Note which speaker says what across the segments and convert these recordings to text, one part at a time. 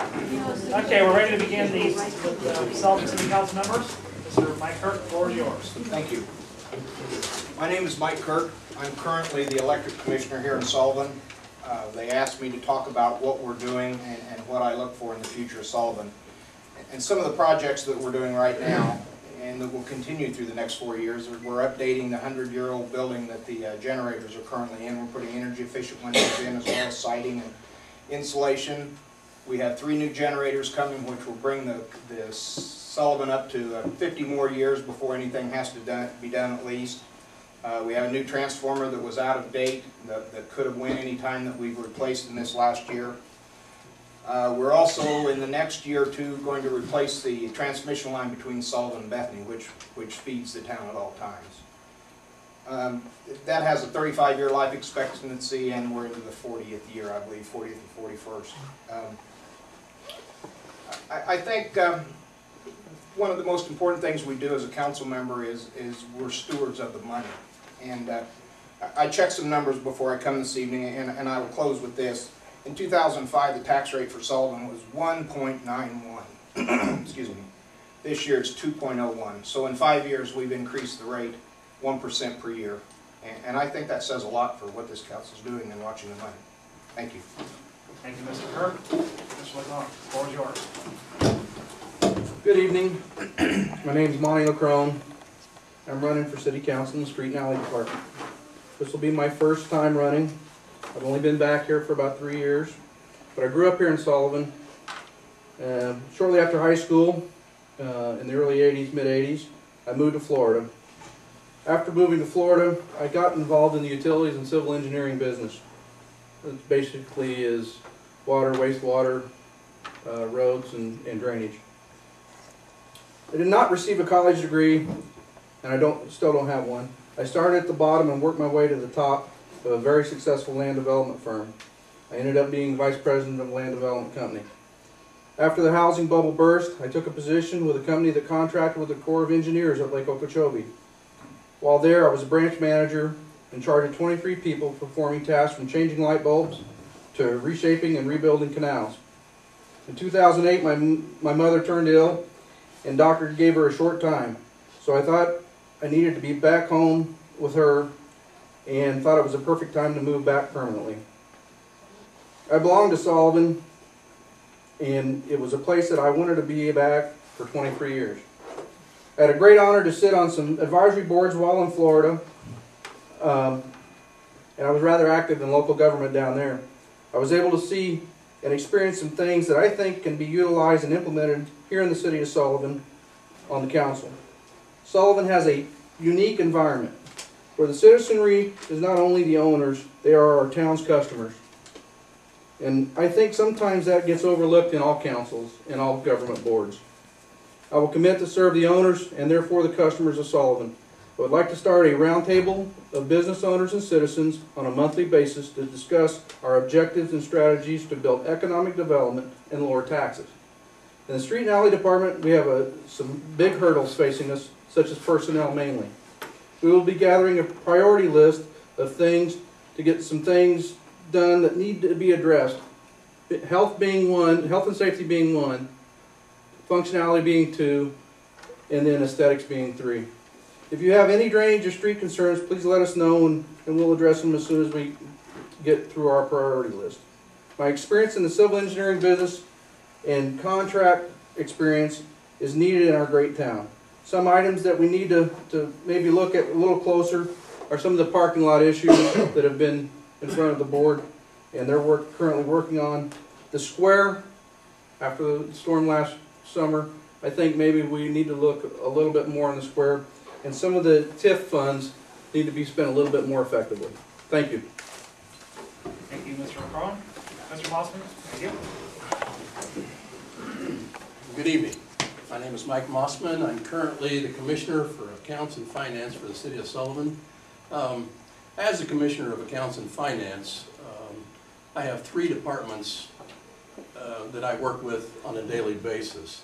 Speaker 1: Okay, we're ready to begin these with Sullivan City Council members. Mr. Mike Kirk, the floor is yours.
Speaker 2: Thank you. My name is Mike Kirk. I'm currently the electric commissioner here in Sullivan. They asked me to talk about what we're doing and what I look for in the future of Sullivan. And some of the projects that we're doing right now and that will continue through the next 4 years, we're updating the 100-year-old building that the generators are currently in. We're putting energy efficient windows in as well as siding and insulation. We have 3 new generators coming which will bring the Sullivan up to 50 more years before anything has to be done at least. We have a new transformer that was out of date that could have went any time that we've replaced in this last year. We're also in the next year or two going to replace the transmission line between Sullivan and Bethany, which feeds the town at all times. That has a 35-year life expectancy, and we're into the 40th year, I believe, 40th and 41st. I think one of the most important things we do as a council member is we're stewards of the money. And I checked some numbers before I come this evening, and I will close with this. In 2005, the tax rate for Sullivan was 1.91. Excuse me. This year it's 2.01. So in 5 years we've increased the rate 1% per year. And I think that says a lot for what this council is doing and watching the money. Thank you.
Speaker 1: Thank you, Mr. Kirk. Mr. LeCrone, the floor is yours.
Speaker 3: Good evening. My name is Monty LeCrone. I'm running for City Council in the Street and Alley Department. This will be my first time running. I've only been back here for about 3 years, but I grew up here in Sullivan. Shortly after high school, in the early 80s, mid-80s, I moved to Florida. After moving to Florida, I got involved in the utilities and civil engineering business. It basically is water, wastewater, roads, and drainage. I did not receive a college degree, and I still don't have one. I started at the bottom and worked my way to the top of a very successful land development firm. I ended up being vice president of a land development company. After the housing bubble burst, I took a position with a company that contracted with the Corps of Engineers at Lake Okeechobee. While there, I was a branch manager in charge of 23 people performing tasks from changing light bulbs to reshaping and rebuilding canals. In 2008, my mother turned ill, and doctor gave her a short time. So I thought I needed to be back home with her and thought it was a perfect time to move back permanently. I belonged to Sullivan, and it was a place that I wanted to be back for 23 years. I had a great honor to sit on some advisory boards while in Florida, and I was rather active in local government down there. I was able to see and experience some things that I think can be utilized and implemented here in the city of Sullivan on the council. Sullivan has a unique environment where the citizenry is not only the owners, they are our town's customers. And I think sometimes that gets overlooked in all councils and all government boards. I will commit to serve the owners and therefore the customers of Sullivan. I would like to start a roundtable of business owners and citizens on a monthly basis to discuss our objectives and strategies to build economic development and lower taxes. In the Street and Alley Department, we have some big hurdles facing us, such as personnel mainly. We will be gathering a priority list of things to get some things done that need to be addressed. Health being one, health and safety being one, functionality being 2, and then aesthetics being 3. If you have any drainage or street concerns, please let us know and we'll address them as soon as we get through our priority list. My experience in the civil engineering business and contract experience is needed in our great town. Some items that we need to maybe look at a little closer are some of the parking lot issues that have been in front of the board, and they're currently working on the square. After the storm last summer, I think maybe we need to look a little bit more on the square, and some of the TIF funds need to be spent a little bit more effectively. Thank you.
Speaker 1: Thank you, Mr. LeCrone. Mr. Mossman, thank you.
Speaker 4: Good evening. My name is Mike Mossman. I'm currently the Commissioner for Accounts and Finance for the City of Sullivan. As the Commissioner of Accounts and Finance, I have 3 departments that I work with on a daily basis.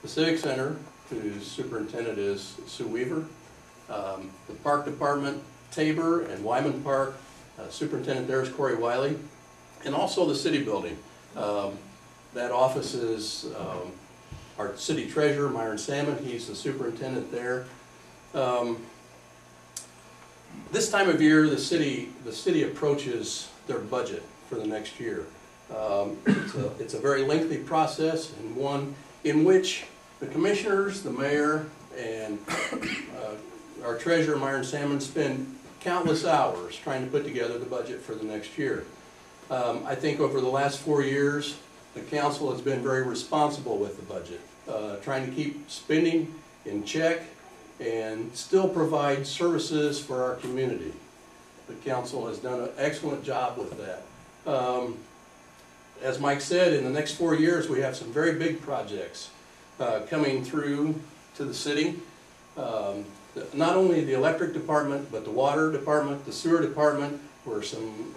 Speaker 4: The Civic Center, whose superintendent is Sue Weaver. The Park Department, Tabor and Wyman Park, superintendent there is Corey Wiley. And also the City Building. That office is our city treasurer, Myron Salmon. He's the superintendent there. This time of year, the city approaches their budget for the next year. It's a very lengthy process, and one in which the commissioners, the mayor, and our treasurer, Myron Salmon, spend countless hours trying to put together the budget for the next year. I think over the last 4 years, the council has been very responsible with the budget, trying to keep spending in check and still provide services for our community. The council has done an excellent job with that. As Mike said, in the next 4 years, we have some very big projects coming through to the city. Not only the electric department, but the water department, the sewer department, were some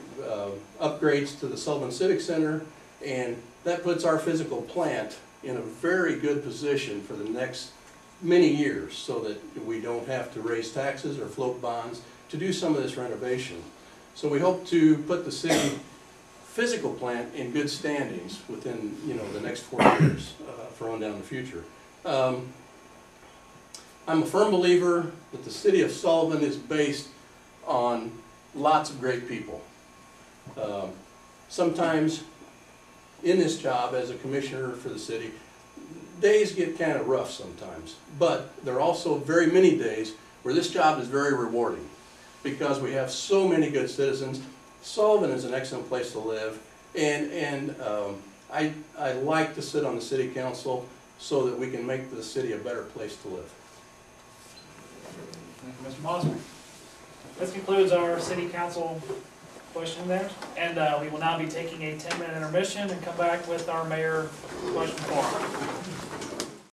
Speaker 4: upgrades to the Sullivan Civic Center, and that puts our physical plant in a very good position for the next many years, so that we don't have to raise taxes or float bonds to do some of this renovation. So we hope to put the city physical plant in good standings within, the next 4 years for on down the future. I'm a firm believer that the city of Sullivan is based on lots of great people. Sometimes in this job as a commissioner for the city, days get kind of rough sometimes, but there are also very many days where this job is very rewarding because we have so many good citizens. Sullivan is an excellent place to live, and I like to sit on the city council so that we can make the city a better place to live.
Speaker 1: Thank you, Mr. Mossman.
Speaker 5: This concludes our city council question there, and we will now be taking a 10-minute intermission and come back with our mayor question forum.